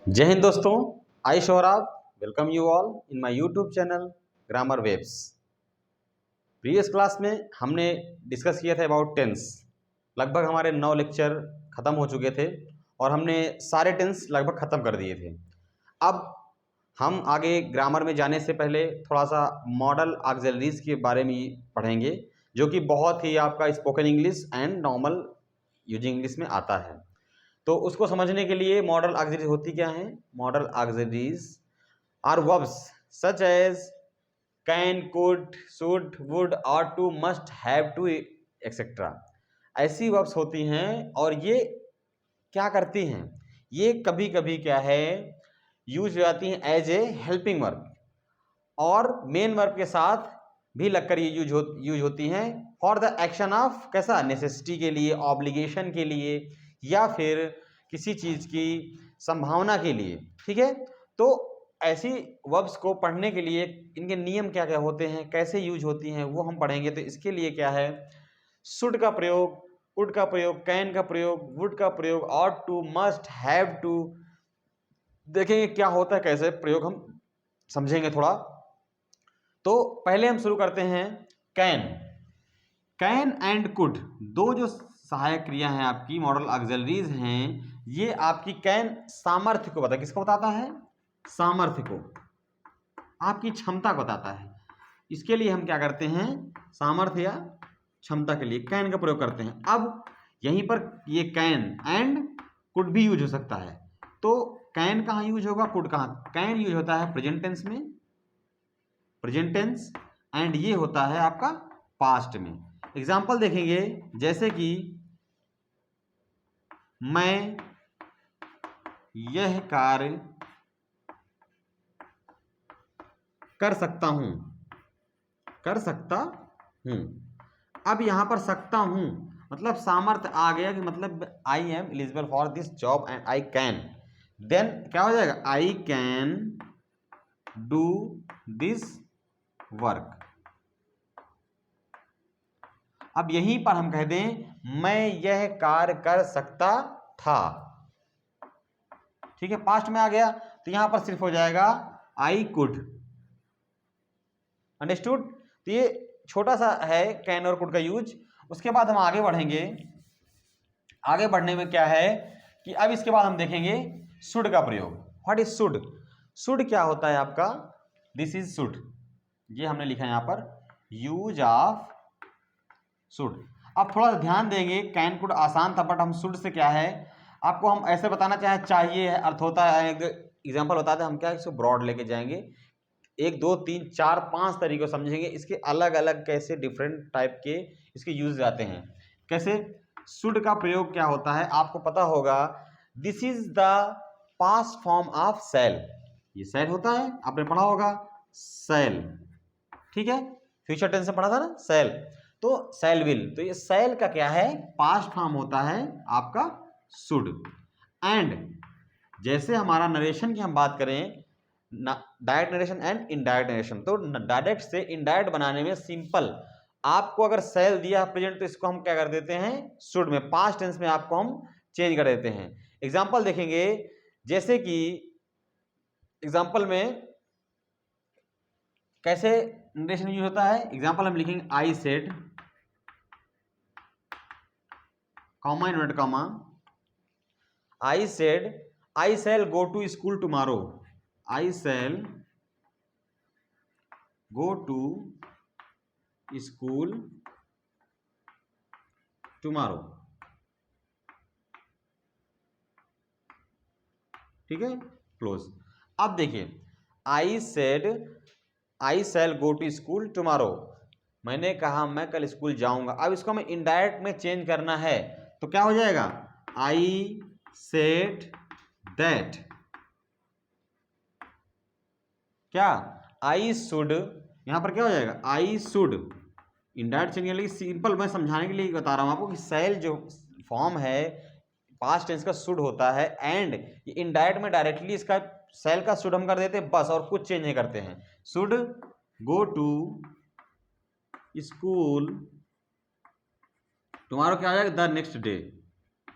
जय हिंद दोस्तों, I Shorab welcome you all in my YouTube channel grammar webs. Previous class में हमने डिस्कस किया था अबाउट टेंस। लगभग हमारे 9 लेक्चर ख़त्म हो चुके थे और हमने सारे टेंस लगभग ख़त्म कर दिए थे। अब हम आगे ग्रामर में जाने से पहले थोड़ा सा मॉडल ऑक्सिलरीज के बारे में पढ़ेंगे, जो कि बहुत ही आपका spoken English and normal using English में आता है। तो उसको समझने के लिए मॉडल ऑक्सिलरीज होती क्या है? Modal auxiliaries are verbs such as can, could, should, would, ought to, must, have to etcetera. ऐसी वर्ब्स होती हैं और ये क्या करती हैं? ये कभी कभी क्या है यूज हो जाती हैं एज ए हेल्पिंग वर्ब और मेन वर्ब के साथ भी लगकर ये यूज होती हैं फॉर द एक्शन ऑफ कैसा नेसेसिटी के लिए, ऑब्लिगेशन के लिए, या फिर किसी चीज़ की संभावना के लिए। ठीक है, तो ऐसी वर्ब्स को पढ़ने के लिए इनके नियम क्या क्या होते हैं, कैसे यूज होती हैं, वो हम पढ़ेंगे। तो इसके लिए क्या है, शुड का प्रयोग, वुड का प्रयोग, कैन का प्रयोग, वुड का प्रयोग, ought to, must, have to, देखेंगे क्या होता है, कैसे प्रयोग हम समझेंगे थोड़ा। तो पहले हम शुरू करते हैं कैन। कैन एंड कुड दो जो सहायक क्रिया हैं आपकी, मॉडल ऑक्सिलरीज हैं, ये आपकी कैन सामर्थ्य को बताता, किसको बताता है? सामर्थ्य को, आपकी क्षमता को बताता है। इसके लिए हम क्या करते हैं, सामर्थ्य या क्षमता के लिए कैन का प्रयोग करते हैं। अब यहीं पर ये कैन एंड कुड भी यूज हो सकता है। तो कैन कहाँ यूज होगा, कुड कहाँ? कैन यूज होता है प्रेजेंट टेंस में, प्रेजेंट टेंस, एंड ये होता है आपका पास्ट में। एग्जाम्पल देखेंगे, जैसे कि मैं यह कार्य कर सकता हूं, कर सकता हूं। अब यहां पर सकता हूं मतलब सामर्थ्य आ गया कि मतलब I am eligible for this job and I can, then क्या हो जाएगा, I can do this work. अब यहीं पर हम कह दें मैं यह कार्य कर सकता था। ठीक है, पास्ट में आ गया तो यहां पर सिर्फ हो जाएगा आई कुड। अंडरस्टूड? तो ये छोटा सा है कैन और कुड का यूज। उसके बाद हम आगे बढ़ेंगे। आगे बढ़ने में क्या है कि अब इसके बाद हम देखेंगे शुड का प्रयोग। What is should? शुड क्या होता है आपका? दिस इज शुड, ये हमने लिखा है यहां पर, यूज ऑफ शुड। अब थोड़ा सा ध्यान देंगे, कैन कुड आसान था, बट हम शुड से क्या है आपको हम ऐसे बताना चाहे, चाहिए है, अर्थ होता है, एग्जाम्पल बताते हैं हम क्या इसको ब्रॉड लेके जाएंगे, 1 2 3 4 5 तरीकों समझेंगे इसके अलग अलग कैसे डिफरेंट टाइप के इसके यूज आते हैं। कैसे शुड का प्रयोग क्या होता है आपको पता होगा, this is the past form of shall. ये सेल होता है, आपने पढ़ा होगा सेल। ठीक है, फ्यूचर टेंस में पढ़ा था ना सेल, तो सेल विल, तो ये सेल का क्या है, पास्ट फॉर्म होता है आपका शुड। एंड जैसे हमारा नरेशन की हम बात करें, direct narration and indirect narration, तो डायरेक्ट से इनडायरेक्ट बनाने में सिंपल, आपको अगर सेल दिया है प्रेजेंट तो इसको हम क्या कर देते हैं शुड में, पास्ट टेंस में आपको हम चेंज कर देते हैं। एग्जांपल देखेंगे, जैसे कि एग्जांपल में कैसे नरेशन यूज होता है। एग्जांपल हम लिखेंगे I said, comma inverted comma, I said I shall go to school tomorrow, I shall go to school tomorrow. ठीक है, क्लोज। अब देखिए I said I shall go to school tomorrow, मैंने कहा मैं कल स्कूल जाऊंगा। अब इसको हमें इनडायरेक्ट में चेंज करना है तो क्या हो जाएगा, आई सेड दैट, क्या आई शुड, यहां पर क्या हो जाएगा आई शुड, इनडायरेक्ट चेंज करने के लिए सिंपल मैं समझाने के लिए बता रहा हूं आपको कि सेल जो फॉर्म है पास्ट टेंस का शुड होता है, एंड ये इनडायरेक्ट में डायरेक्टली इसका सेल का शुड हम कर देते हैं बस, और कुछ चेंज नहीं करते हैं। Should go to school tomorrow क्या हो जाएगा, द नेक्स्ट डे।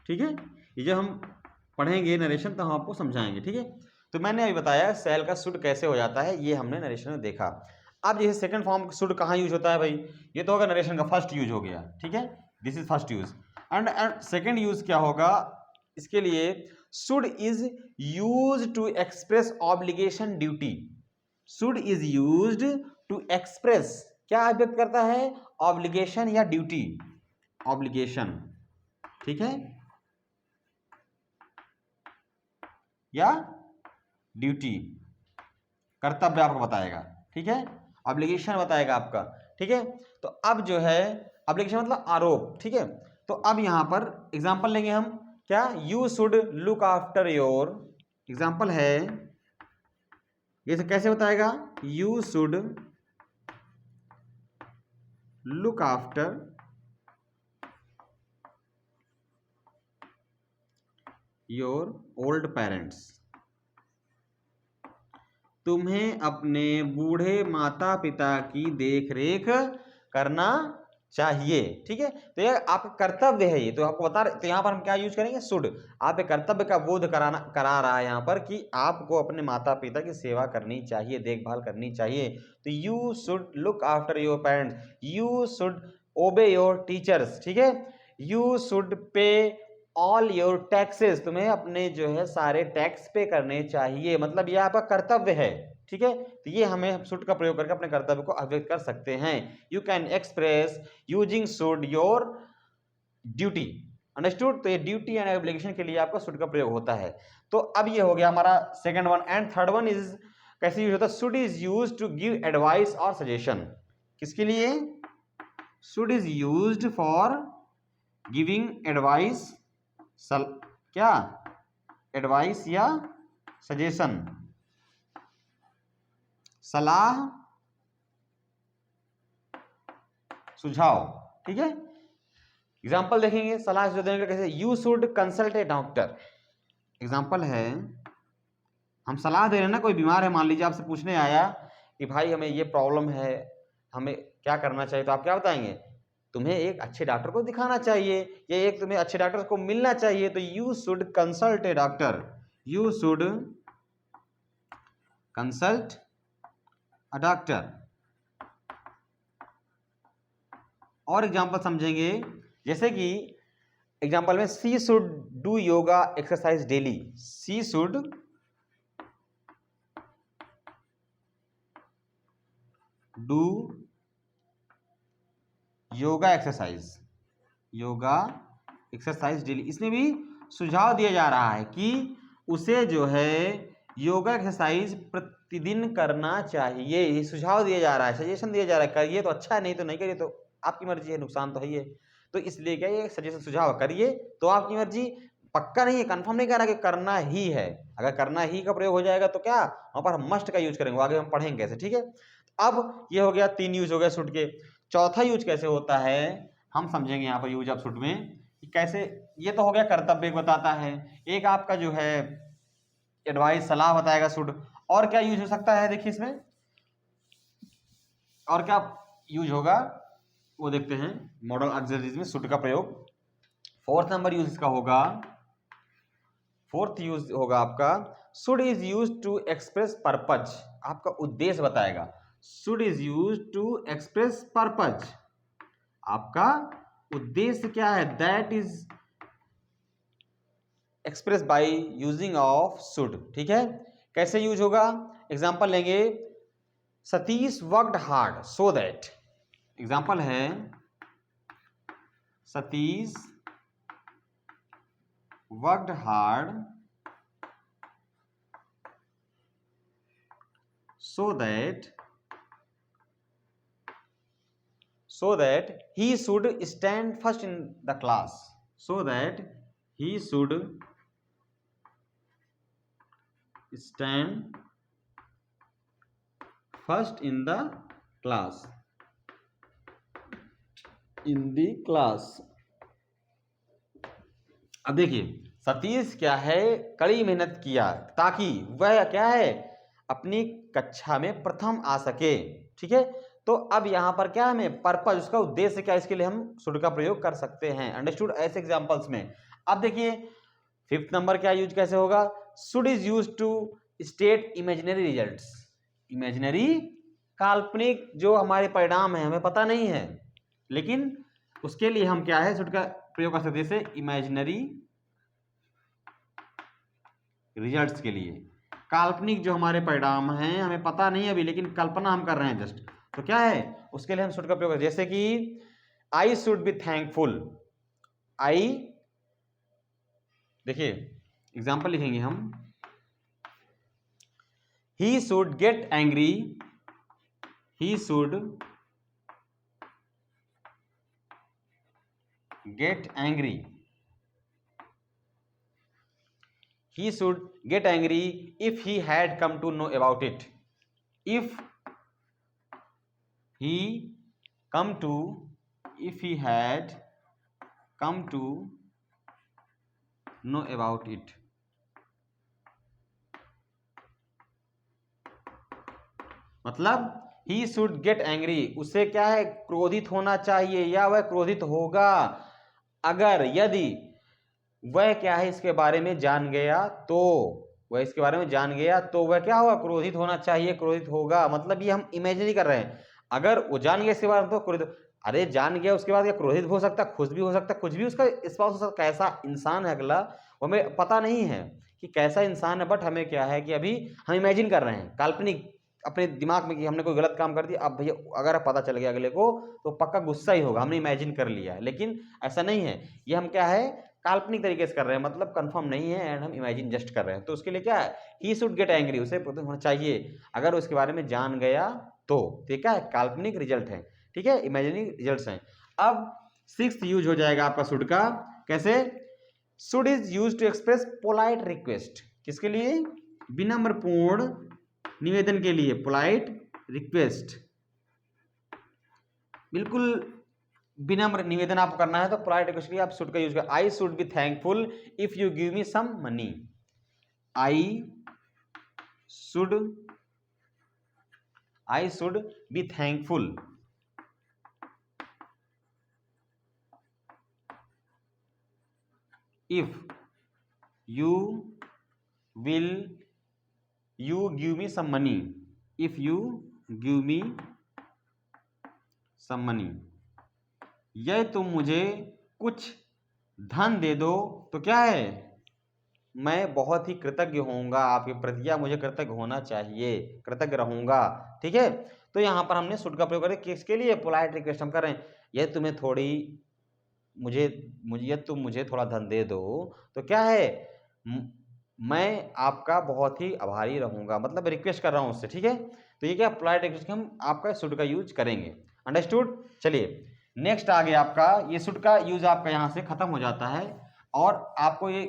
ठीक है, ये जो हम पढ़ेंगे नरेशन तो हम आपको समझाएंगे, ठीक है। तो मैंने अभी बताया सेल का शुड कैसे हो जाता है, ये हमने नरेशन में देखा। अब जैसे सेकंड फॉर्म शुड कहाँ यूज होता है भाई, ये तो होगा नरेशन का फर्स्ट यूज हो गया, ठीक है, this is first use. And second use क्या होगा इसके लिए, should is use to express obligation duty. Should is used to express, क्या अभिव्यक्त करता है, ऑब्लिगेशन या ड्यूटी, ऑब्लिगेशन, ठीक है, या ड्यूटी, कर्तव्य आपको बताएगा, ठीक है, ऑब्लिगेशन बताएगा आपका, ठीक है। तो अब जो है ऑब्लिगेशन मतलब आरोप, ठीक है। तो अब यहां पर एग्जांपल लेंगे हम, क्या, you should look after your, example है ये कैसे बताएगा, you should look after your old parents, तुम्हें अपने बूढ़े माता पिता की देखरेख करना चाहिए, ठीक है। तो ये आपका कर्तव्य है, ये तो आपको बता रहे, तो यहाँ पर हम क्या यूज करेंगे, शुड, आप कर्तव्य का बोध करा रहा है यहाँ पर कि आपको अपने माता पिता की सेवा करनी चाहिए, देखभाल करनी चाहिए। तो you should look after your parents, you should ओबे योर टीचर्स, ठीक है, you should pay all your taxes, तुम्हें अपने जो है सारे टैक्स पे करने चाहिए, मतलब ये आपका कर्तव्य है, ठीक है। तो ये हमें शुड का प्रयोग करके अपने कर्तव्य को अभिव्यक्त कर सकते हैं। You can express using should your duty, understood. तो ये ड्यूटी एंड ऑब्लिगेशन के लिए आपका शुड का प्रयोग होता है। तो अब ये हो गया हमारा second one. And third one is कैसे यूज होता है, should is used to give advice और सजेशन, किसके लिए, should is used for giving advice, क्या, एडवाइस या सजेशन, सलाह सुझाव, ठीक है। एग्जाम्पल देखेंगे सलाह सुझाव देने का कैसे, you should consult a doctor, example है हम सलाह दे रहे हैं ना, कोई बीमार है मान लीजिए, आपसे पूछने आया कि भाई हमें ये प्रॉब्लम है, हमें क्या करना चाहिए, तो आप क्या बताएंगे, तुम्हें एक अच्छे डॉक्टर को दिखाना चाहिए, या एक तुम्हें अच्छे डॉक्टर को मिलना चाहिए। तो you should consult a doctor, you should consult a doctor. और एग्जांपल समझेंगे, जैसे कि एग्जांपल में she should do yoga exercise daily, she should do yoga exercise daily. इसमें भी सुझाव दिया जा रहा है कि उसे जो है योगा एक्सरसाइज प्रतिदिन करना चाहिए, ये सुझाव दिया जा रहा है, सजेशन दिया जा रहा है, करिए तो अच्छा है, नहीं तो नहीं करिए तो आपकी मर्जी है, नुकसान तो है ही है। तो इसलिए क्या ये सजेशन सुझाव, करिए तो आपकी मर्जी, पक्का नहीं है, कंफर्म नहीं कर रहा कि करना ही है। अगर करना ही का प्रयोग हो जाएगा तो क्या वहां पर हम मस्ट का यूज करेंगे, आगे हम पढ़ेंगे कैसे, ठीक है। अब ये हो गया, 3 यूज हो गया शुड के। चौथा यूज कैसे होता है हम समझेंगे यहाँ पर यूज ऑफ शुड में कि कैसे, ये तो हो गया कर्तव्य बताता है, एक आपका जो है एडवाइस सलाह बताएगा शुड। और क्या यूज हो सकता है देखिए इसमें, और क्या यूज होगा वो देखते हैं मॉडल ऑक्सिलरीज में शुड का प्रयोग। फोर्थ नंबर यूज इसका होगा, फोर्थ यूज होगा आपका, should is use to express purpose, आपका उद्देश्य बताएगा, should is use to express purpose, आपका उद्देश्य क्या है, that is express by using of should, ठीक है। कैसे यूज होगा, एग्जांपल लेंगे, Satish worked hard so that, example है Satish worked hard so that he should stand first in the class, so that he should stand first in the class, अब देखिए सतीश क्या है, कड़ी मेहनत किया ताकि वह क्या है अपनी कक्षा में प्रथम आ सके, ठीक है। तो अब यहां पर क्या हमें पर्पज, उसका उद्देश्य क्या, इसके लिए हम शुड का प्रयोग कर सकते हैं, अंडरस्टूड। ऐसे एग्जांपल्स में अब देखिए फिफ्थ नंबर क्या यूज कैसे होगा, should is use to state imaginary results, imaginary काल्पनिक जो हमारे परिणाम है हमें पता नहीं है, लेकिन उसके लिए हम क्या है शुड का प्रयोग कर सकते हैं, जैसे इमेजिनरी रिजल्ट्स के लिए काल्पनिक जो हमारे परिणाम हैं हमें पता नहीं है अभी, लेकिन कल्पना हम कर रहे हैं जस्ट, तो क्या है उसके लिए हम शुड का प्रयोग करते हैं, जैसे कि आई शुड बी थैंकफुल, आई, देखिए एग्जांपल लिखेंगे हम, he should get angry, he should get angry, he should get angry if he had come to know about it, if he come to, if he had come to know about it, मतलब he should get angry, उसे क्या है क्रोधित होना चाहिए या वह क्रोधित होगा अगर, यदि वह क्या है इसके बारे में जान गया तो, वह इसके बारे में जान गया तो वह क्या होगा क्रोधित होना चाहिए, क्रोधित होगा, मतलब ये हम इमेजिनरी कर रहे हैं, अगर वो जान गया इसके बारे में तो क्रोधित, अरे जान गया उसके बाद क्या क्रोधित हो सकता है, खुश भी हो सकता है, कुछ भी उसका स्पाउस हो सकता है, कैसा इंसान है अगला वो हमें पता नहीं है कि कैसा इंसान है, बट हमें क्या है कि अभी हम इमेजिन कर रहे हैं काल्पनिक अपने दिमाग में कि हमने कोई गलत काम कर दिया, अब भैया अगर पता चल गया अगले को तो पक्का गुस्सा ही होगा, हमने इमेजिन कर लिया है, लेकिन ऐसा नहीं है, ये हम क्या है काल्पनिक तरीके से कर रहे हैं, मतलब कंफर्म नहीं है एंड हम इमेजिन जस्ट कर रहे हैं, तो उसके लिए क्या है ही शुड गेट एंग्री, उसे क्रोधित होना चाहिए अगर उसके बारे में जान गया तो क्या है काल्पनिक रिजल्ट है, ठीक है, इमेजिनरी रिजल्ट्स हैं। अब सिक्स्थ यूज हो जाएगा आपका शुड का, कैसे, should is use to express polite request, किसके लिए, विनम्रपूर्ण निवेदन के लिए, पोलाइट रिक्वेस्ट, बिल्कुल विनम्र निवेदन आपको करना है तो पोलाइट रिक्वेस्ट के लिए आप शुड का यूज कर, I should be thankful if you give me some money, I should be thankful if you give me some money, if you give me some money, यह तुम मुझे कुछ धन दे दो तो क्या है मैं बहुत ही कृतज्ञ होऊंगा आपके प्रति, या मुझे कृतज्ञ होना चाहिए, कृतज्ञ रहूंगा, ठीक है, तो यहां पर हमने शुड का प्रयोग करें किसके लिए, पोलाइट रिक्वेस्ट हम कर रहे हैं, यह तुम्हें थोड़ी मुझे तुम मुझे थोड़ा धन दे दो तो क्या है मैं आपका बहुत ही आभारी रहूंगा, मतलब रिक्वेस्ट कर रहा हूं उससे, ठीक है, तो ये क्या पोलाइट रिक्वेस्ट हम आपका शुड का यूज करेंगे, अंडरस्टूड। चलिए नेक्स्ट आ गया आपका, ये शुड का यूज आपका यहां से खत्म हो जाता है और आपको ये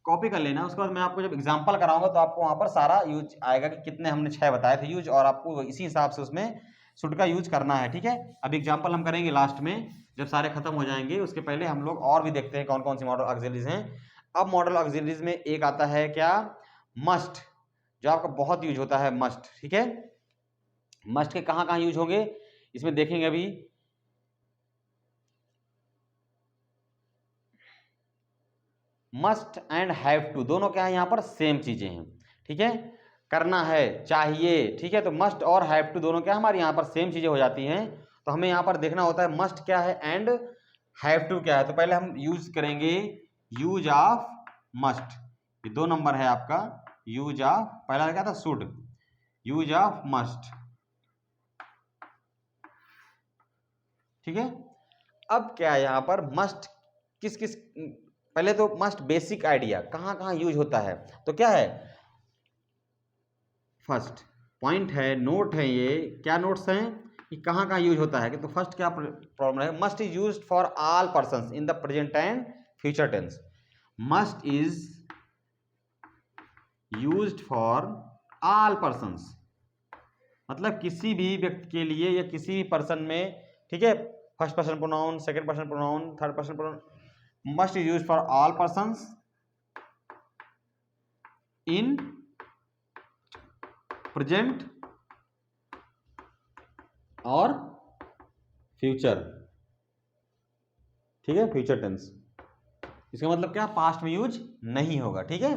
कॉपी कर लेना, उसके बाद मैं आपको जब एग्जांपल कराऊंगा तो आपको वहां पर सारा यूज आएगा कि कितने हमने 6 बताए थे यूज, और आपको इसी हिसाब से उसमें शुड का यूज करना है, ठीक है। अब एग्जांपल हम करेंगे लास्ट में जब सारे खत्म हो जाएंगे, उसके पहले हम लोग और भी देखते हैं कौन कौन सी मॉडल ऑक्सिलरीज हैं। अब मॉडल ऑक्सिलरीज में एक आता है क्या, मस्ट, जो आपका बहुत यूज होता है मस्ट, ठीक है। मस्ट के कहां कहां यूज होंगे इसमें देखेंगे अभी। मस्ट एंड हैव टू दोनों क्या है यहाँ पर सेम चीजें हैं, ठीक है, करना है, चाहिए, ठीक है, तो मस्ट और हैव टू दोनों क्या हमारे यहाँ पर सेम चीजें हो जाती हैं, तो हमें यहाँ पर देखना होता है मस्ट क्या है एंड हैव टू क्या है। तो पहले हम यूज करेंगे यूज ऑफ मस्ट, ये 2 नंबर है आपका, यूज ऑफ, पहला क्या था शुड, यूज ऑफ मस्ट, ठीक है। अब क्या है यहाँ पर मस्ट किस किस, पहले तो मस्ट बेसिक आइडिया कहां कहां यूज होता है, तो क्या है फर्स्ट पॉइंट है, नोट है, ये क्या नोट्स हैं कि कहां कहां यूज होता है, कि तो फर्स्ट क्या प्रॉब्लम है, must is used for all persons in the present and future tense, must is used for all persons, मतलब किसी भी व्यक्ति के लिए या किसी भी पर्सन में, ठीक है, first person pronoun, second person pronoun, third person pronoun, must is used for all persons in present और फ्यूचर, ठीक है, फ्यूचर टेंस। इसका मतलब क्या, पास्ट में यूज नहीं होगा, ठीक है।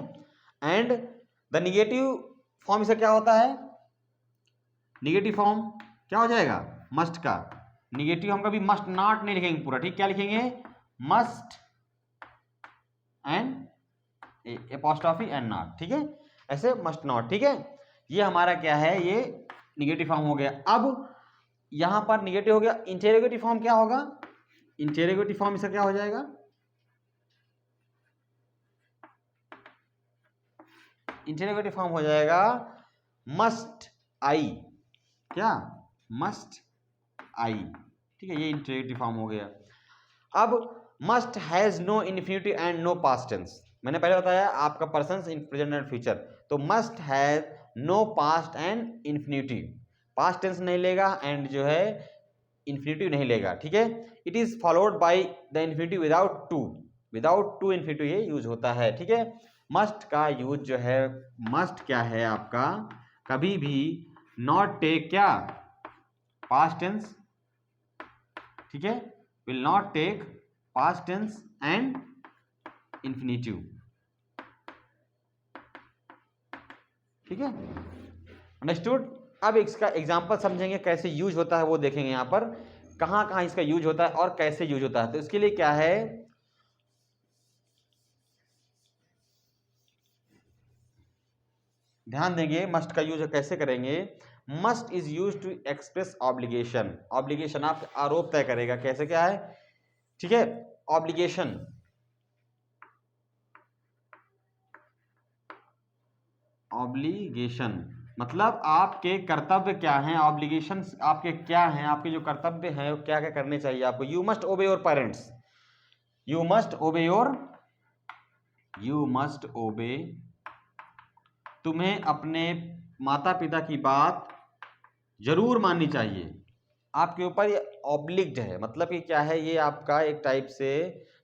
एंड द निगेटिव फॉर्म इसका क्या होता है, निगेटिव फॉर्म क्या हो जाएगा, मस्ट का निगेटिव हम कभी मस्ट नॉट नहीं लिखेंगे पूरा, ठीक, क्या लिखेंगे, must and apostrophe and not, ठीक है, ऐसे मस्ट नॉट, ठीक है। ये हमारा क्या है, ये निगेटिव फॉर्म हो गया। अब यहां पर निगेटिव हो गया, इंटेरोगेटिव फॉर्म क्या होगा, इंटेरोगेटिव फॉर्म इसका क्या हो जाएगा, इंटेरोगेटिव फॉर्म हो जाएगा मस्ट आई, क्या, मस्ट आई, ठीक है, ये इंटेरोगेटिव फॉर्म हो गया। अब must has no infinitive and no past tense, मैंने पहले बताया आपका person in present and future, तो must has no past and infinitive, past tense नहीं लेगा एंड जो है इन्फिनिटिव नहीं लेगा, ठीक है। It is followed by the infinitive without to infinitive ये यूज होता है, ठीक है। मस्ट का यूज जो है, मस्ट क्या है आपका, कभी भी नॉट टेक क्या, पास्ट टेंस, ठीक है, will not take past tense and infinitive, ठीक है, अंडरस्टूड। अब इसका एग्जांपल समझेंगे कैसे यूज होता है, वो देखेंगे यहाँ पर कहाँ कहाँ इसका यूज होता है और कैसे यूज होता है। तो इसके लिए क्या है, ध्यान देंगे मस्ट का यूज कैसे करेंगे। Must is use to express obligation, obligation आप आरोप तय करेगा, कैसे क्या है, ठीक है, ऑब्लिगेशन, ऑब्लिगेशन मतलब आपके कर्तव्य क्या हैं, ऑब्लिगेशन आपके क्या हैं, आपके जो कर्तव्य हैं वो क्या क्या करने चाहिए आपको। You must obey your parents, you must obey your, you must ओबे, तुम्हें अपने माता पिता की बात जरूर माननी चाहिए, आपके ऊपर ये ऑब्लिग्ड है, मतलब कि क्या है, ये आपका एक टाइप से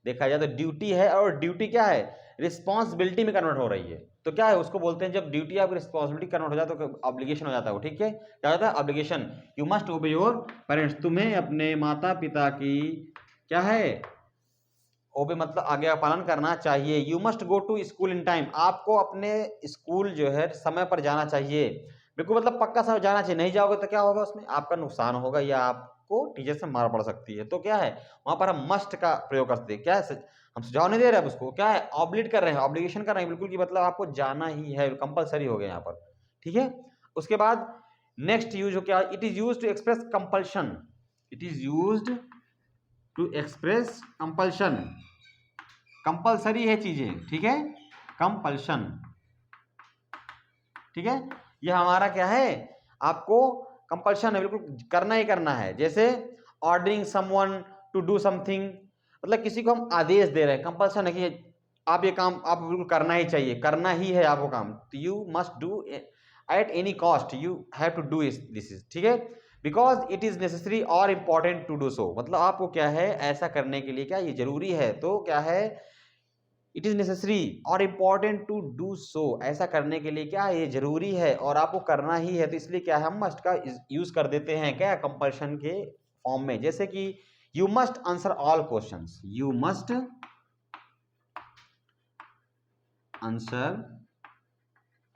देखा जाए तो ड्यूटी है, और ड्यूटी क्या है, रिस्पॉन्सिबिलिटी में कन्वर्ट हो रही है, तो क्या है उसको बोलते हैं, जब ड्यूटी आपकी रिस्पॉन्सिबिलिटी कन्वर्ट हो जाए तो ऑब्लिगेशन हो जाता है वो, ठीक है, क्या होता है obligation. You must obey your parents, तुम्हें अपने माता पिता की क्या है, ओबे मतलब आज्ञा का पालन करना चाहिए। You must go to school in time, आपको अपने स्कूल जो है समय पर जाना चाहिए, बिल्कुल मतलब पक्का समय जाना चाहिए, नहीं जाओगे तो क्या होगा, उसमें आपका नुकसान होगा या आपको टीचर से मार पड़ सकती है। तो क्या है वहां पर हम मस्ट का प्रयोग करते हैं, क्या है, हम सुझाव नहीं दे रहे हैं उसको, क्या है ऑब्लिगेट कर रहे हैं, ऑब्लिगेशन कर रहे हैं बिल्कुल, की मतलब आपको जाना ही है, कंपलसरी हो गया यहाँ पर, ठीक है। उसके बाद नेक्स्ट यूज हो क्या, it is use to express compulsion, it is use to express compulsion, compulsory है चीजें, ठीक है, कंपल्शन, ठीक है, ये हमारा क्या है, आपको कंपल्शन है, बिल्कुल करना ही करना है। जैसे ordering someone to do something, मतलब किसी को हम आदेश दे रहे हैं, कंपल्शन है कि आप ये काम आप बिल्कुल करना ही चाहिए, करना ही है आपको काम, तो you must do at any cost, you have to do this is, ठीक है, बिकॉज इट इज नेसेसरी और इंपॉर्टेंट टू डू सो, मतलब आपको क्या है ऐसा करने के लिए क्या ये जरूरी है, तो क्या है इट इज नेसेसरी और इंपॉर्टेंट टू डू सो, ऐसा करने के लिए क्या ये जरूरी है और आपको करना ही है, तो इसलिए क्या हम मस्ट का यूज कर देते हैं क्या कंपल्शन के फॉर्म में। जैसे कि you must answer all questions, you must answer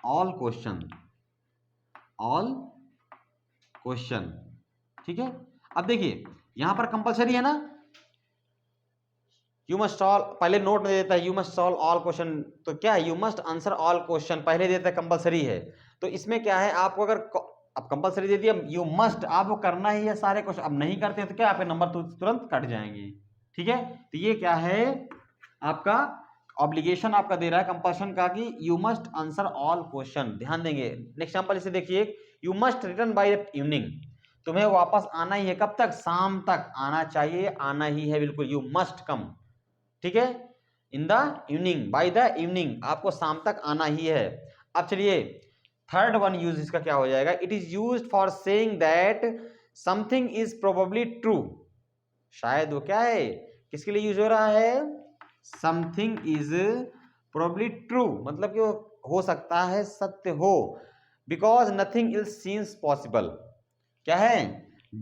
all question, all question, ठीक है। अब देखिए यहां पर कंपल्सरी है ना, यू मस्ट सॉल्व, पहले नोट में देता है you must solve all question, तो क्या है you must answer all question पहले देता है, कंपलसरी है, तो इसमें क्या है आपको अगर अब कंपलसरी दे दिया, यू मस्ट आपको करना ही है सारे क्वेश्चन, अब नहीं करते हैं तो क्या आपके नंबर तुरंत कट जाएंगे, ठीक है। तो ये क्या है आपका ऑब्लिगेशन आपका दे रहा है कंपल्शन का कि you must answer all question, ध्यान देंगे। नेक्स्ट एग्जांपल इसे देखिए, you must return by evening, तुम्हें वापस आना ही है, कब तक, शाम तक आना चाहिए, आना ही है बिल्कुल, यू मस्ट कम, ठीक है, in the evening, by the evening, आपको शाम तक आना ही है। अब चलिए थर्ड वन यूज इसका क्या हो जाएगा, it is used for saying that something is probably true, शायद वो क्या है किसके लिए यूज हो रहा है, समथिंग इज प्रोबेबली ट्रू, मतलब कि वो हो सकता है सत्य हो, because nothing is seems possible, क्या है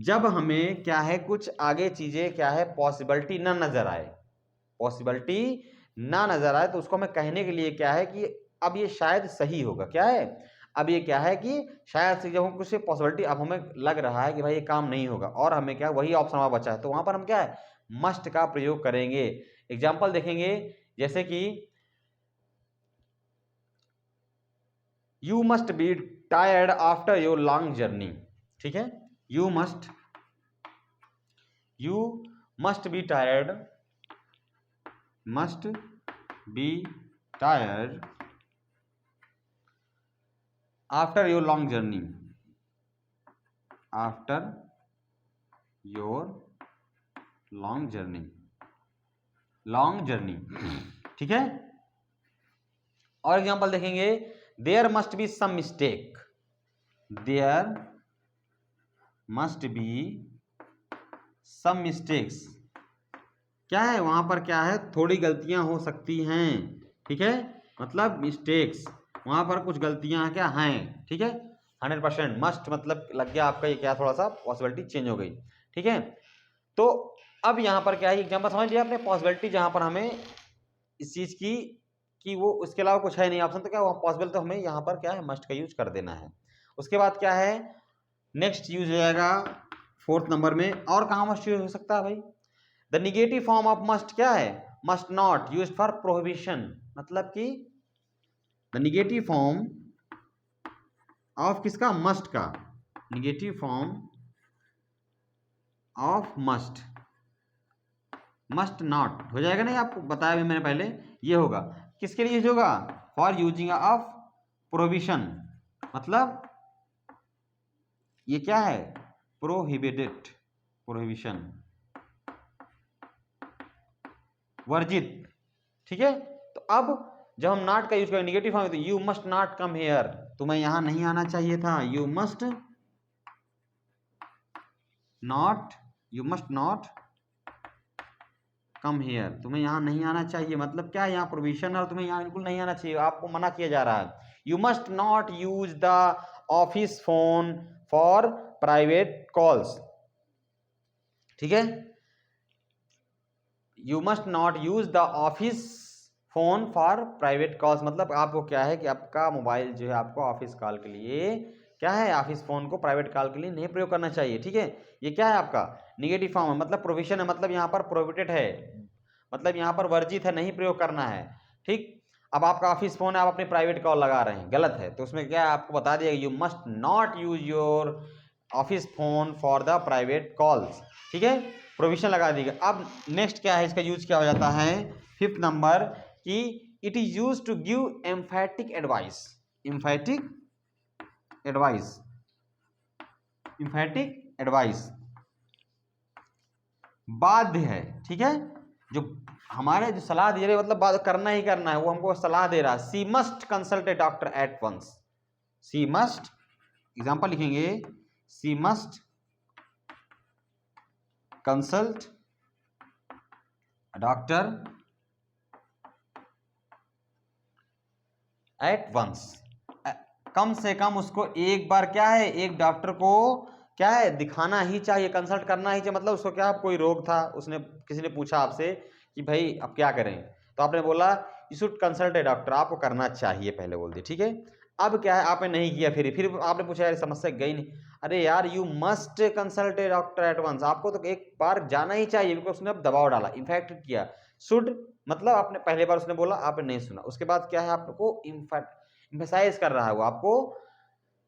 जब हमें क्या है कुछ आगे चीजें क्या है पॉसिबिलिटी ना नजर आए, पॉसिबिलिटी ना नजर आए तो उसको हमें कहने के लिए क्या है कि अब ये शायद सही होगा। क्या है, अब ये क्या है कि शायद से जब हम कुछ पॉसिबिलिटी, अब हमें लग रहा है कि भाई ये काम नहीं होगा और हमें क्या वही ऑप्शन हमारा बचा है, तो वहां पर हम क्या है मस्ट का प्रयोग करेंगे। एग्जाम्पल देखेंगे, जैसे कि you must be tired after your long journey. ठीक है, you must be tired, must be tired after your long journey, after your long journey. ठीक है, और एग्जांपल देखेंगे, there must be some mistake, there must be some mistakes. क्या है वहां पर, क्या है थोड़ी गलतियां हो सकती हैं। ठीक है, मतलब मिस्टेक्स, वहां पर कुछ गलतियां क्या हैं। ठीक है, 100% मस्ट मतलब लग गया आपका ये क्या, थोड़ा सा पॉसिबिलिटी चेंज हो गई। ठीक है, तो अब यहां पर क्या है, एग्जांपल समझ लिया आपने, पॉसिबिलिटी जहां पर हमें इस चीज की कि वो उसके अलावा कुछ है नहीं ऑप्शन, तो क्या वहां पॉसिबल, तो हमें यहां पर क्या है मस्ट का यूज कर देना है। उसके बाद क्या है, नेक्स्ट यूज हो जाएगा 4th नंबर में। और कहां मस्ट यूज हो सकता है भाई, the negative form of must क्या है, must not use for prohibition. मतलब कि द निगेटिव फॉर्म ऑफ किसका, मस्ट का, negative form of must not हो जाएगा, नहीं आपको बताया भी मैंने पहले, ये होगा किसके लिए यूज होगा, फॉर यूजिंग ऑफ प्रोहिबिशन। मतलब ये क्या है, प्रोहिबिटेड, प्रोहिबिशन, वर्जित। ठीक है, तो अब जब हम नॉट का यूज करें निगेटिव फॉर्म, तो you must not come here, तुम्हें यहां नहीं आना चाहिए था, you must not come here, तुम्हें यहां नहीं आना चाहिए। मतलब क्या है, यहाँ प्रोविजन है और तुम्हें यहाँ बिल्कुल नहीं आना चाहिए, आपको मना किया जा रहा है। You must not use the office phone for private calls. ठीक है, you must not use the office phone for private calls, मतलब आपको क्या है कि आपका मोबाइल जो है आपको ऑफिस कॉल के लिए क्या है, ऑफिस फोन को प्राइवेट कॉल के लिए नहीं प्रयोग करना चाहिए। ठीक है, ये क्या है आपका निगेटिव फॉर्म है, मतलब प्रोविजन है, मतलब यहाँ पर प्रोहिबिटेड है, मतलब यहाँ पर वर्जित है, नहीं प्रयोग करना है। ठीक, अब आपका ऑफिस फोन है, आप अपनी प्राइवेट कॉल लगा रहे हैं, गलत है, तो उसमें क्या है आपको बता दिया, you must not use your office phone for the private calls. ठीक है, प्रोविजन लगा दी गई। अब नेक्स्ट क्या है, इसका यूज क्या हो जाता है 5th नंबर कि it is use to give emphatic advice, emphatic advice बाध्य है। ठीक है, जो हमारे जो सलाह दे रहे मतलब बात करना ही करना है, वो हमको सलाह दे रहा है, she must consult a doctor at once, she must, example लिखेंगे, she must consult doctor at once, कम से कम उसको एक बार क्या है, एक डॉक्टर को क्या है दिखाना ही चाहिए, कंसल्ट करना ही चाहिए। मतलब उसको क्या, कोई रोग था, उसने किसी ने पूछा आपसे कि भाई अब क्या करें, तो आपने बोला you should consult a doctor, आपको करना चाहिए, पहले बोल दिया। ठीक है, अब क्या है आपने नहीं किया, फिर आपने पूछा यार समस्या गई नहीं, अरे यार you must consult a doctor at once, आपको तो एक बार जाना ही चाहिए, बिकॉज उसने अब दबाव डाला, इन्फैक्ट किया। शुड मतलब आपने पहले बार उसने बोला, आपने नहीं सुना, उसके बाद क्या है आपको इम्फेसाइज कर रहा है, वो आपको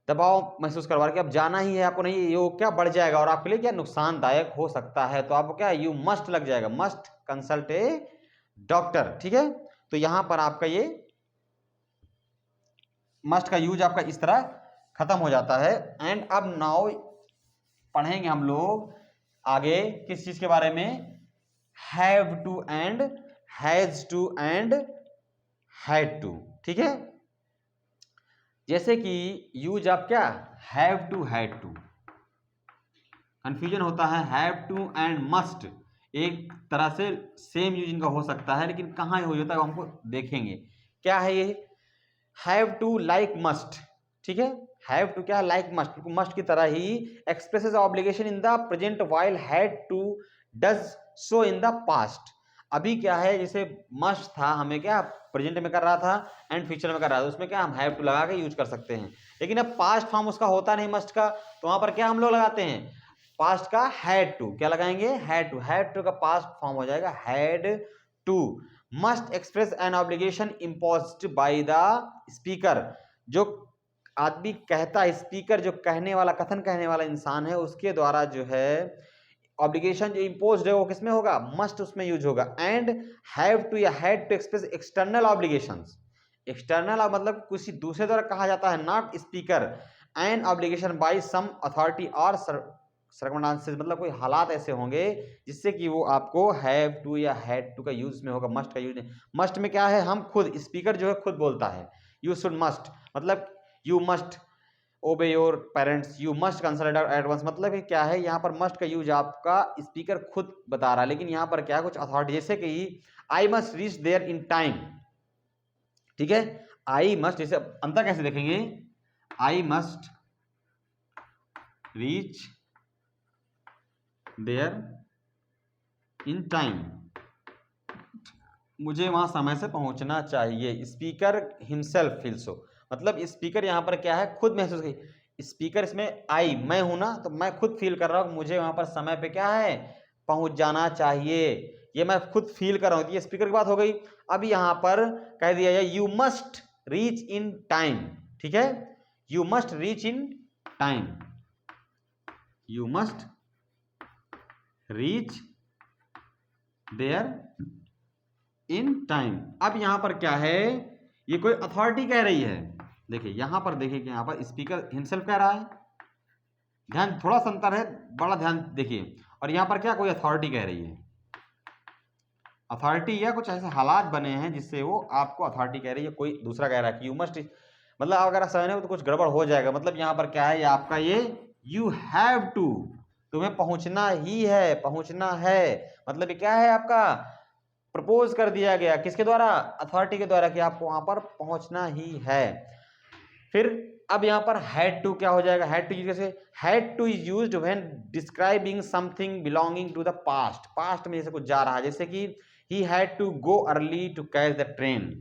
दबाव महसूस करवा कि अब जाना ही है आपको, नहीं ये क्या बढ़ जाएगा और आपके लिए क्या नुकसानदायक हो सकता है, तो आपको क्या यू मस्ट लग जाएगा, मस्ट कंसल्ट ए डॉक्टर। ठीक है, तो यहां पर आपका ये मस्ट का यूज आपका इस तरह खत्म हो जाता है। एंड अब नाउ पढ़ेंगे हम लोग आगे किस चीज के बारे में, have to and has to and had to. ठीक है, जैसे कि यूज आप क्या have to had to, confusion होता है, हैव टू एंड मस्ट एक तरह से सेम यूज इनका हो सकता है, लेकिन कहाँ हो जाता है वो हमको देखेंगे। क्या है ये, हैव टू लाइक मस्ट। ठीक है, हैव टू क्या लाइक मस्ट की तरह ही expresses obligation in the present while had to does so in the past. अभी क्या है, जैसे मस्ट था, हमें क्या प्रेजेंट में कर रहा था एंड फ्यूचर में कर रहा था, उसमें क्या हम हैव टू लगा के यूज कर सकते हैं। लेकिन अब पास्ट फॉर्म उसका होता नहीं मस्ट का, तो वहां पर क्या हम लोग लगाते हैं, पास्ट का हैड टू। क्या लगाएंगे, हैड टू। हैड टू का पास्ट फॉर्म हो जाएगा had to. Must express an obligation imposed by the speaker. जो आदमी कहता है, स्पीकर जो कहने वाला, कथन कहने वाला इंसान है, उसके द्वारा जो है ऑब्लिगेशन जो इम्पोज्ड है वो किसमें होगा, मस्ट उसमें यूज होगा। एंड हैव टू या had to express external obligations. External मतलब किसी दूसरे द्वारा कहा जाता है, not speaker. An obligation by some authority और सर्कमस्टेंसेस, मतलब कोई हालात ऐसे होंगे जिससे कि वो आपको हैव टू या हैड टू का यूज में होगा, मस्ट का यूज नहीं। मस्ट में क्या है, हम खुद, स्पीकर जो है खुद बोलता है, यू शुड मस्ट, मतलब you must obey your parents, you must consult at once, मतलब क्या है, यहाँ पर मस्ट का यूज आपका स्पीकर खुद बता रहा है। लेकिन यहाँ पर क्या है, कुछ अथॉरिटी, जैसे कि I must reach there in time. ठीक है, आई मस्ट, जैसे अंतर कैसे देखेंगे, I must reach there in time, मुझे वहां समय से पहुंचना चाहिए। स्पीकर हिमसेल्फ फील सो, मतलब स्पीकर यहाँ पर क्या है, खुद महसूस की। स्पीकर इसमें आई, मैं हूं ना, तो मैं खुद फील कर रहा हूं मुझे वहां पर समय पे क्या है, पहुंच जाना चाहिए। ये मैं खुद फील कर रहा हूं, ये स्पीकर की बात हो गई। अब यहाँ पर कह दिया जाए you must reach in time. ठीक है, you must reach in time, you must reach there in time. अब यहां पर क्या है, ये कोई अथॉरिटी कह रही है। देखिए यहां पर, देखिए कि यहां पर स्पीकर हिमसेल्फ कह रहा है, ध्यान थोड़ा सा अंतर है, बड़ा ध्यान देखिए। और यहां पर क्या कोई अथॉरिटी कह रही है, अथॉरिटी या कुछ ऐसे हालात बने हैं जिससे वो आपको अथॉरिटी कह रही है, कोई दूसरा कह रहा है कि यू मस्ट, मतलब अगर आप समझने तो कुछ गड़बड़ हो जाएगा। मतलब यहां पर क्या है, ये आपका ये यू हैव टू, तुम्हें पहुंचना ही है, पहुंचना है, मतलब ये क्या है आपका, प्रपोज कर दिया गया, किसके द्वारा, अथॉरिटी के द्वारा, कि आपको वहां पर पहुंचना ही है। फिर अब यहां पर हैड टू क्या हो जाएगा, हैड टू जैसे, had to is used when describing something belonging to the past. Past में जैसे कुछ जा रहा है, जैसे कि he had to go early to catch the train,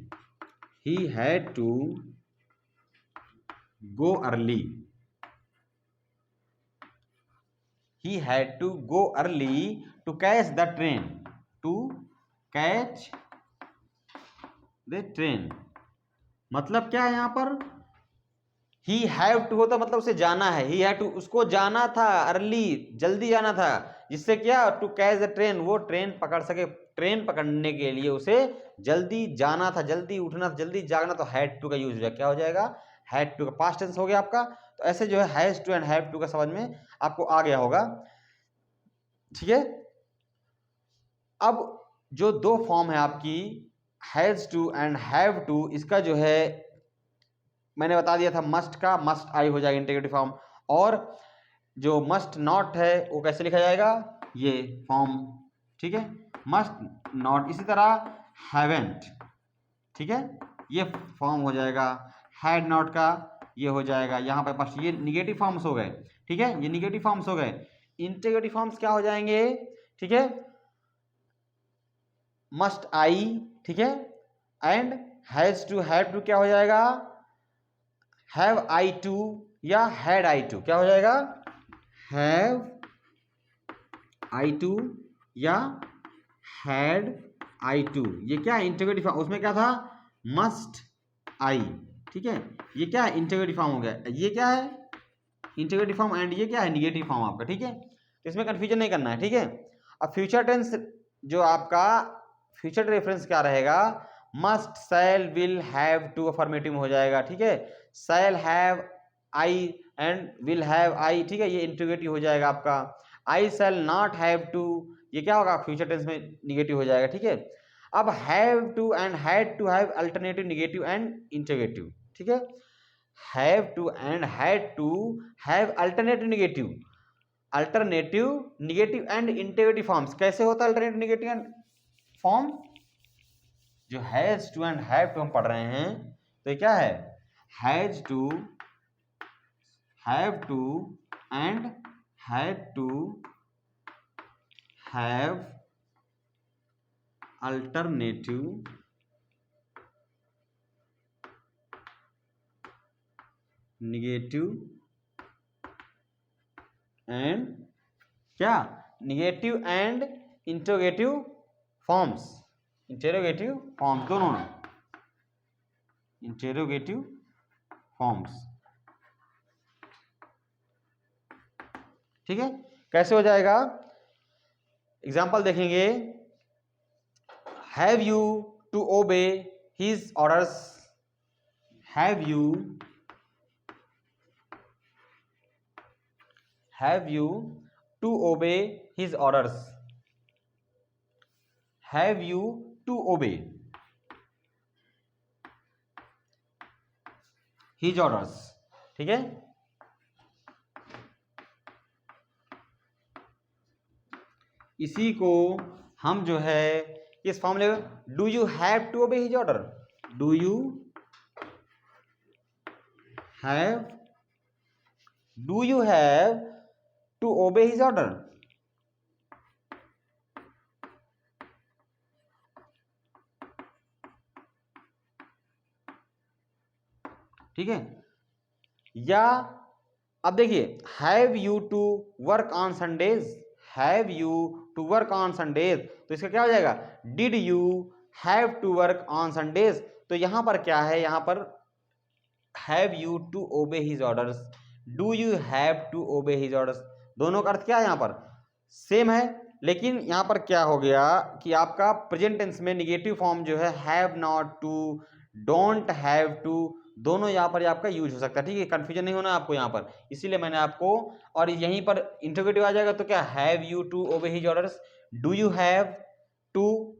he had to go early, he had to go early to catch the train, to catch the train। मतलब क्या है यहां पर, he have to होता मतलब उसे जाना है, he had to, उसको जाना था अर्ली, जल्दी जाना था, जिससे क्या, to catch the train, वो ट्रेन पकड़ सके। ट्रेन पकड़ने के लिए उसे जल्दी जाना था, जल्दी उठना था, जल्दी जागना, तो had to का यूज हो जाएगा, क्या हो जाएगा, had to का पास्ट टेंस हो गया आपका। तो ऐसे जो है has to and have to का समझ में आपको आ गया होगा। ठीक है, अब जो दो फॉर्म है आपकी has to and have to, इसका जो है मैंने बता दिया था, मस्ट का मस्ट आई हो जाएगा इंटीग्रेटिव फॉर्म, और जो मस्ट नॉट है वो कैसे लिखा जाएगा, ये फॉर्म। ठीक है, मस्ट नॉट, इसी तरह हैवेंट, ठीक है, ये फॉर्म हो जाएगा। हैड नॉट का ये हो जाएगा, यहाँ पे पास, ये निगेटिव फॉर्म्स हो गए। ठीक है, ये निगेटिव फॉर्म्स हो गए। इंटीग्रेटिव फॉर्म्स क्या हो जाएंगे, ठीक है, मस्ट आई, ठीक है, and has to, have to क्या हो जाएगा, हैव आई टू या हैड आई टू, क्या हो जाएगा, हैव आई टू या हैड आई टू। ये क्या है, इंटीग्रेटिव फॉर्म, उसमें क्या था, मस्ट आई। ठीक है, ये क्या है, इंटीग्रेटिव फॉर्म हो गया। ये क्या है, इंटीग्रेटिव फॉर्म, एंड ये क्या है, निगेटिव फॉर्म आपका। ठीक है, तो इसमें कंफ्यूजन नहीं करना है। ठीक है, अब फ्यूचर टेंस जो आपका फ्यूचर रेफरेंस क्या रहेगा, must, shall, will, have to affirmative हो जाएगा। ठीक है, shall have I and will have I, ठीक है, ये इंटीग्रेटिव हो जाएगा आपका। I shall not have to, ये क्या होगा, फ्यूचर टेंस में निगेटिव हो जाएगा। ठीक है, अब have to and had to have alternative negative and integrative. ठीक है, have to and had to have alternative negative, alternative negative and integrative forms. कैसे होता है अल्टरनेटिव निगेटिव एंड फॉर्म, जो has to and have to हम पढ़ रहे हैं, तो ये क्या है, has to, have to and had to have alternative negative and क्या, negative and interrogative forms, interrogative forms दोनों, इंटेरोगेटिव फॉर्म्स। ठीक है, कैसे हो जाएगा, एग्जाम्पल देखेंगे। Have you to obey his orders, have you to obey his orders, have you to obey his orders. ठीक है, इसी को हम जो है इस फॉर्मूले, do you have to obey his order, do you have to obey his order. ठीक है, या अब देखिए, have you to work on Sundays, have you to work on Sundays, तो इसका क्या हो जाएगा, did you have to work on Sundays. तो यहां पर क्या है, यहां पर have you to obey his orders, do you have to obey his orders, दोनों का अर्थ क्या है, यहां पर सेम है, लेकिन यहां पर क्या हो गया कि आपका प्रेजेंट टेंस में निगेटिव फॉर्म जो है have not to, don't have to, दोनों यहाँ पर आपका यूज हो सकता है। ठीक है, कंफ्यूजन नहीं होना आपको यहाँ पर, इसीलिए मैंने आपको, और यहीं पर इंटरोगेटिव आ जाएगा तो क्या, have you to obey his orders, do you have to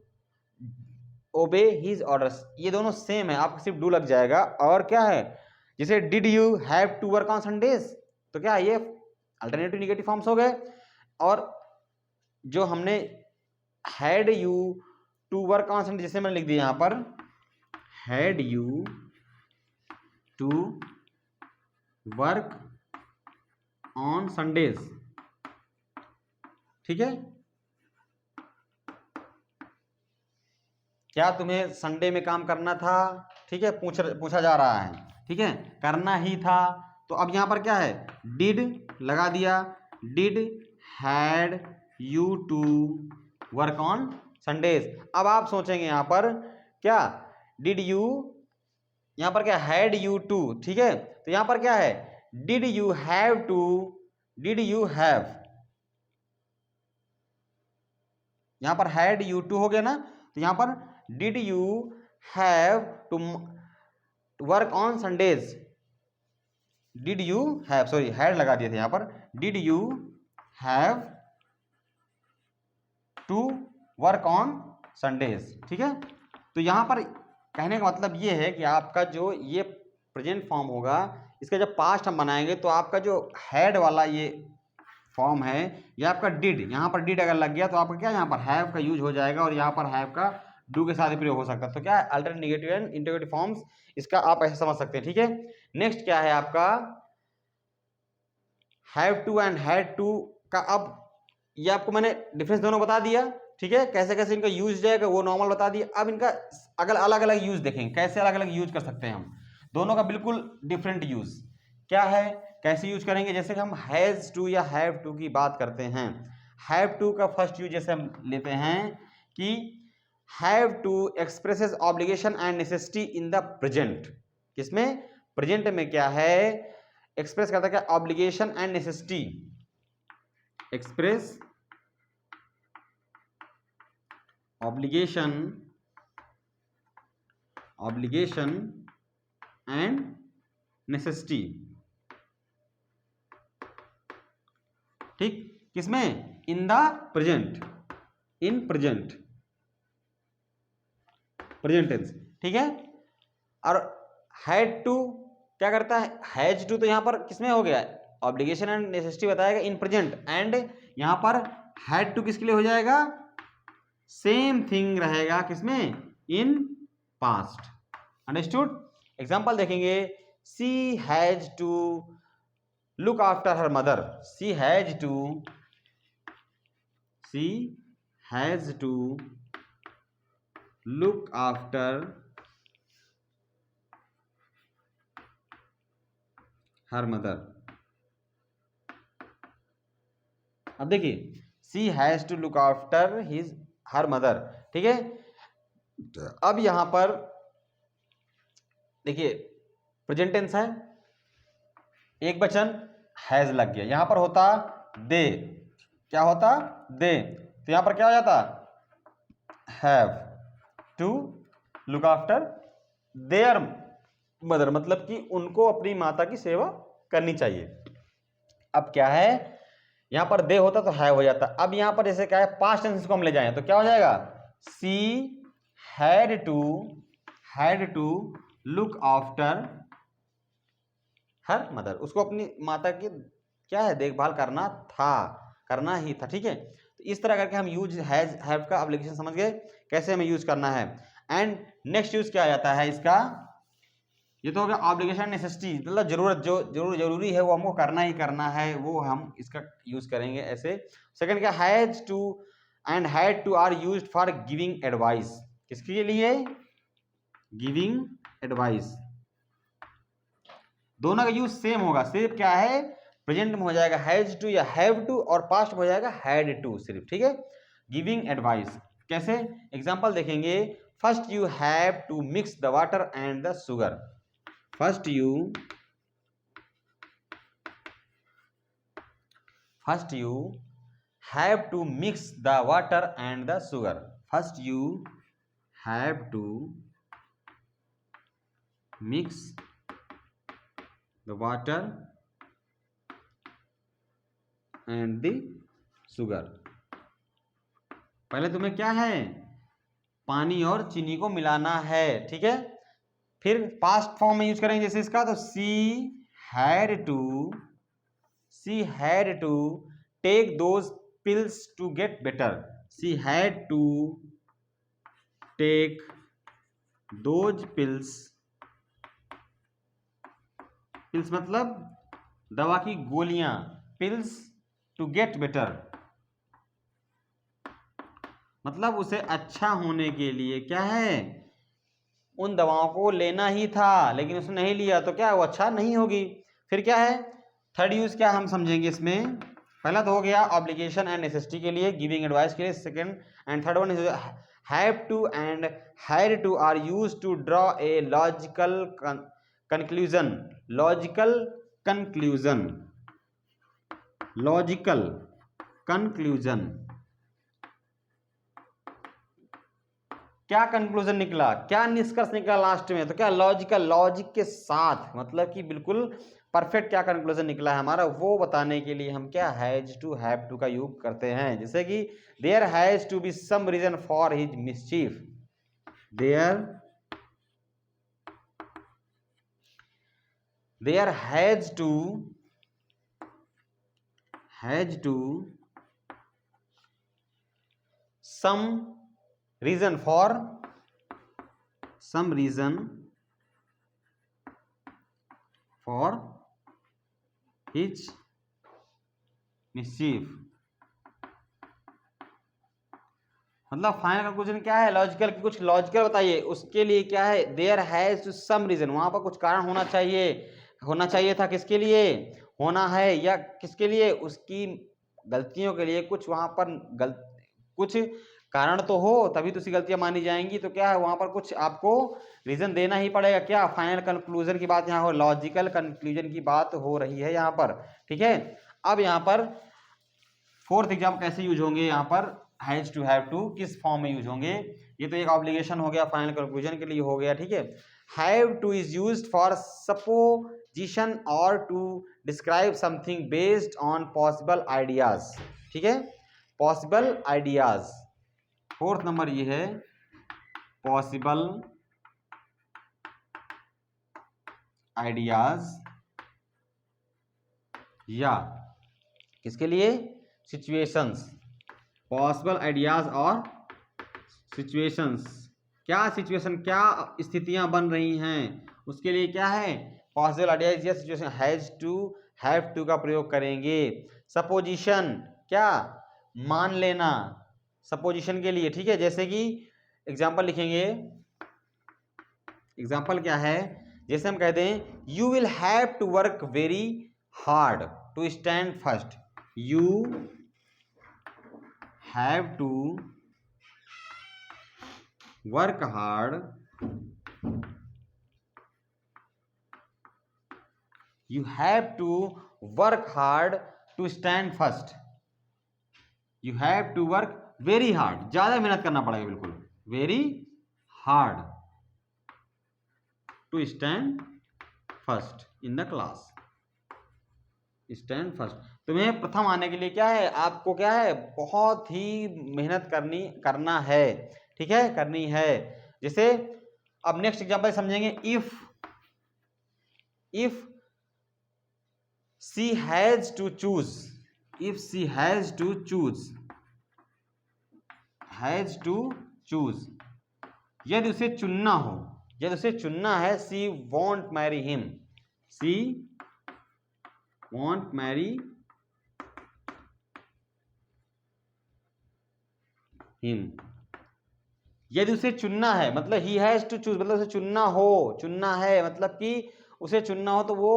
obey his orders, ये दोनों सेम है, आपको सिर्फ डू लग जाएगा। और क्या है, जैसे did you have to work on Sundays, तो क्या ये अल्टरनेटिव निगेटिव फॉर्म्स हो गए। और जो हमने had you to work on Sunday, जैसे मैंने लिख दिया यहाँ पर had you to work on Sundays. ठीक है, क्या तुम्हें संडे में काम करना था, ठीक है, पूछा जा रहा है, ठीक है, करना ही था। तो अब यहां पर क्या है, डिड लगा दिया, did had you to work on Sundays. अब आप सोचेंगे यहां पर क्या, डिड यू, यहां पर क्या, हैड यू टू, ठीक है, तो यहां पर क्या है, did you have to, did you have, यहां पर हैड यू टू हो गया ना, तो यहां पर did you have to work on Sundays, did you have, sorry had लगा दिए थे यहां पर, did you have to work on Sundays. ठीक है, तो यहां पर कहने का मतलब ये है कि आपका जो ये प्रेजेंट फॉर्म होगा, इसका जब पास्ट हम बनाएंगे तो आपका जो हैड वाला ये फॉर्म है, ये आपका डिड, यहाँ पर डिड अगर लग गया तो आपका क्या, यहाँ पर हैव का यूज हो जाएगा, और यहाँ पर हैव का डू के साथ ही प्रयोग हो सकता है। तो क्या है, alternative negative and interrogative forms, इसका आप ऐसे समझ सकते हैं। ठीक है, नेक्स्ट क्या है आपका, have to and had to का, अब ये आपको मैंने डिफरेंस दोनों बता दिया। ठीक है, कैसे कैसे इनका यूज जाएगा वो नॉर्मल बता दिया। अब इनका अगर अलग अलग यूज देखेंगे, कैसे अलग अलग यूज कर सकते हैं हम, दोनों का बिल्कुल डिफरेंट यूज क्या है, कैसे यूज करेंगे। जैसे कि हम हैज टू या हैव टू की बात करते हैं, हैव टू का फर्स्ट यूज जैसे हम लेते हैं कि have to expresses obligation and necessity in the present, किसमें, प्रेजेंट में क्या है, एक्सप्रेस करता है क्या, obligation and necessity, express obligation and necessity. ठीक, किसमें, in the present, in present, present tense. ठीक है, और हैड टू क्या करता है, हैज टू तो यहां पर किसमें हो गया, ऑब्लिगेशन एंड नेसेसिटी बताएगा इन प्रेजेंट, एंड यहां पर हैड टू किसके लिए हो जाएगा, सेम थिंग रहेगा किसमें, इन पास्ट। अंडरस्टूड, एग्जांपल देखेंगे, she has to look after her mother, she has to look after her mother. अब देखिए she has to look after her mother, ठीक है। अब यहां पर देखिए प्रेजेंट टेंस है, एक वचन हैज लग गया, यहां पर होता दे, क्या होता दे, तो यहां पर क्या हो जाता have to look after their mother, मतलब कि उनको अपनी माता की सेवा करनी चाहिए। अब क्या है यहां पर दे होता तो हैव हो जाता। अब यहां पर जैसे क्या है पास्ट टेंस को हम ले जाएं तो क्या हो जाएगा she had to look after her mother, उसको अपनी माता की क्या है देखभाल करना था, करना ही था, ठीक है। तो इस तरह करके हम यूज हैज हैव का एप्लीकेशन समझ गए कैसे हमें यूज करना है। एंड नेक्स्ट यूज क्या आ जाता है इसका, ये तो हो गया ऑब्लिगेशन नेसेसिटी, मतलब जरूरत जो जरूरी है वो हमको करना ही करना है, वो हम इसका यूज करेंगे ऐसे। सेकंड क्या has to and had to are used for giving advice, किसके लिए गिविंग एडवाइस, दोनों का यूज सेम होगा, सिर्फ क्या है प्रेजेंट में हो जाएगा हैज टू या हैव टू और पास्ट में हो जाएगा हैड टू सिर्फ, ठीक है। गिविंग एडवाइस कैसे, एग्जांपल देखेंगे। First you have to mix the water and the sugar, first you have to mix the water and the sugar, first you have to mix the water and the sugar, पहले तुम्हें क्या है पानी और चीनी को मिलाना है, ठीक है। फिर पास्ट फॉर्म में यूज करेंगे जैसे इसका, तो she had to take those pills to get better, she had to take those pills मतलब दवा की गोलियां, पिल्स टू गेट बेटर मतलब उसे अच्छा होने के लिए क्या है उन दवाओं को लेना ही था, लेकिन उसने नहीं लिया तो क्या वो अच्छा नहीं होगी। फिर क्या है थर्ड यूज क्या हम समझेंगे इसमें, पहला तो हो गया ऑब्लिगेशन एंड नेसेसिटी के लिए, गिविंग एडवाइस के लिए, second and third one is have to and had to are used to draw a logical conclusion, logical conclusion, क्या कंक्लूजन निकला, क्या निष्कर्ष निकला लास्ट में, तो क्या लॉजिक के साथ, मतलब कि बिल्कुल परफेक्ट क्या कंक्लूजन निकला है हमारा, वो बताने के लिए हम क्या हैज टू हैव टू का यूज करते हैं। जैसे कि there has to be some reason for his mischief, there has to some reason for his mischief, मतलब फाइनल कंक्लूजन क्या है लॉजिकल की, कुछ लॉजिकल बताइए, उसके लिए क्या है there has to some reason, वहां पर कुछ कारण होना चाहिए था, किसके लिए होना है या किसके लिए उसकी गलतियों के लिए, कुछ वहां पर कुछ कारण तो हो तभी तो उसकी गलतियां मानी जाएंगी, तो क्या है वहां पर कुछ आपको रीजन देना ही पड़ेगा, क्या फाइनल कंक्लूजन की बात यहाँ हो, लॉजिकल कंक्लूजन की बात हो रही है यहाँ पर, ठीक है। अब यहाँ पर फोर्थ एग्जाम कैसे यूज होंगे, यहाँ पर हैज टू हैव टू किस फॉर्म में यूज होंगे, ये तो एक ऑब्लिगेशन हो गया फाइनल कंक्लूजन के लिए हो गया, ठीक है। Have to is used for supposition और to describe something based on possible ideas, ठीक है, पॉसिबल आइडियाज। फोर्थ नंबर ये है पॉसिबल आइडियाज, या किसके लिए सिचुएशंस, पॉसिबल आइडियाज और सिचुएशंस, क्या सिचुएशन क्या स्थितियां बन रही हैं उसके लिए क्या है पॉसिबल आइडियाज या situation, has to have to का प्रयोग करेंगे। सपोजिशन क्या मान लेना, सपोजिशन के लिए, ठीक है, जैसे कि एग्जाम्पल लिखेंगे। एग्जाम्पल क्या है, जैसे हम कहते हैं you will have to work very hard to stand first. You have to work hard, you have to work hard to stand first। you have to work very hard, ज्यादा मेहनत करना पड़ेगा, बिल्कुल very hard to stand first in the class। stand first, तुम्हें प्रथम आने के लिए क्या है, आपको क्या है, बहुत ही मेहनत करना है, ठीक है, करनी है। जैसे अब नेक्स्ट एग्जांपल समझेंगे। if she has to choose, if she has to choose, has to choose, यदि उसे चुनना हो, यदि उसे चुनना है, she won't marry him, she won't marry him। यदि उसे चुनना है मतलब he has to choose, मतलब उसे चुनना हो, चुनना है मतलब कि उसे चुनना हो तो वो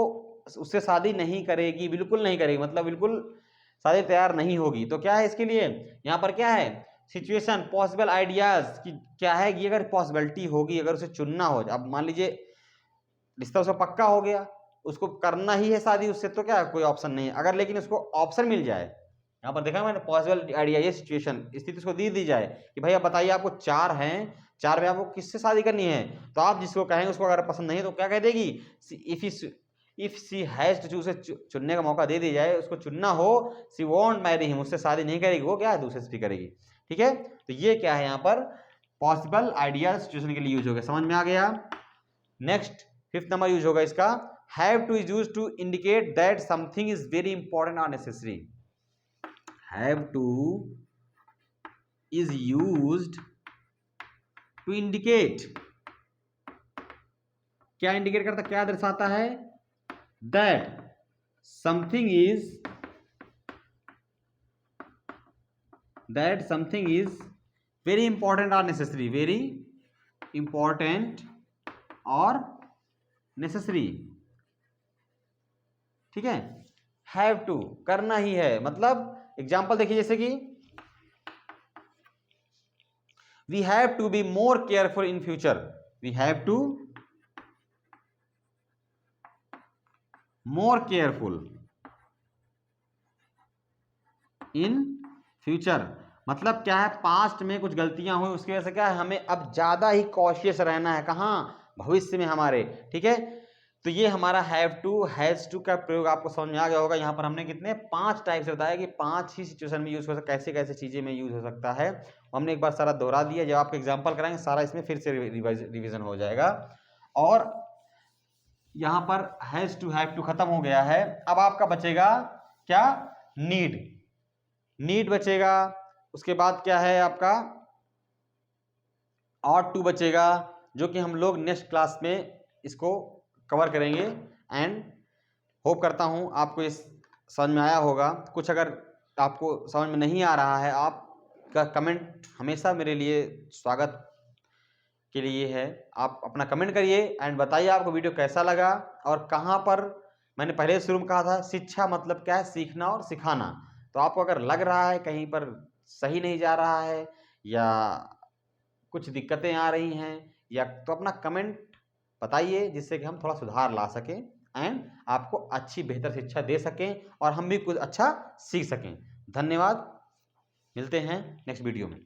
उससे शादी नहीं करेगी, बिल्कुल नहीं करेगी, मतलब बिल्कुल शादी तैयार नहीं होगी। तो क्या है इसके लिए, यहाँ पर क्या है, सिचुएशन, पॉसिबल आइडियाज कि क्या है कि अगर पॉसिबिलिटी होगी, अगर उसे चुनना हो, अब मान लीजिए रिश्ता उसका पक्का हो गया, उसको करना ही है शादी उससे, तो क्या कोई ऑप्शन नहीं है। अगर लेकिन उसको ऑप्शन मिल जाए, यहाँ पर देखा मैंने पॉसिबल आइडिया, ये सिचुएशन, स्थिति उसको दी जाए कि भाई आप बताइए आपको 4 हैं, 4 में आपको किससे शादी करनी है, तो आप जिसको कहेंगे उसको अगर पसंद नहीं तो क्या कह देगी, if she has to choose, चुनने का मौका दे दिया जाए, उसको चुनना हो, सी वोंट मैरी हिम, उससे शादी नहीं करेगी, वो क्या है दूसरे से भी करेगी, ठीक है। तो ये क्या है, यहाँ पर पॉसिबल आइडिया सिचुएशन के लिए यूज हो गया, समझ में आ गया। नेक्स्ट 5th नंबर यूज होगा इसका, have to is use to indicate that something is very important और necessary. Have to is used to indicate, क्या इंडिकेट करता, क्या दर्शाता है, that something is very important और नेसेसरी, वेरी इंपॉर्टेंट और नेसेसरी, ठीक है। हैव टू करना ही है, मतलब एग्जाम्पल देखिए, जैसे कि we have to be more careful in future, we have to more careful in future, मतलब क्या है, पास्ट में कुछ गलतियां हुई, उसकी वजह से क्या है, हमें अब ज्यादा ही कॉशियस रहना है, कहां, भविष्य में हमारे, ठीक है। तो ये हमारा हैव टू, हैज टू का प्रयोग आपको समझ में आ गया होगा। यहाँ पर हमने कितने 5 टाइप से बताया कि 5 ही सिचुएशन में यूज हो सकता है, कैसे कैसे चीजें में यूज हो सकता है, हमने एक बार सारा दोहरा दिया। जब आपको एग्जाम्पल कराएंगे सारा इसमें फिर से रिविजन हो जाएगा। और यहाँ पर हैज टू, हैव टू खत्म हो गया है, अब आपका बचेगा क्या, नीड बचेगा, उसके बाद क्या है आपका ऑट टू बचेगा, जो कि हम लोग नेक्स्ट क्लास में इसको कवर करेंगे। एंड होप करता हूं आपको इस समझ में आया होगा। कुछ अगर आपको समझ में नहीं आ रहा है, आपका कमेंट हमेशा मेरे लिए स्वागत के लिए है, आप अपना कमेंट करिए एंड बताइए आपको वीडियो कैसा लगा और कहाँ पर, मैंने पहले शुरू में कहा था शिक्षा मतलब क्या है, सीखना और सिखाना। तो आपको अगर लग रहा है कहीं पर सही नहीं जा रहा है या कुछ दिक्कतें आ रही हैं या, तो अपना कमेंट बताइए, जिससे कि हम थोड़ा सुधार ला सकें एंड आपको अच्छी बेहतर शिक्षा दे सकें और हम भी कुछ अच्छा सीख सकें। धन्यवाद, मिलते हैं नेक्स्ट वीडियो में।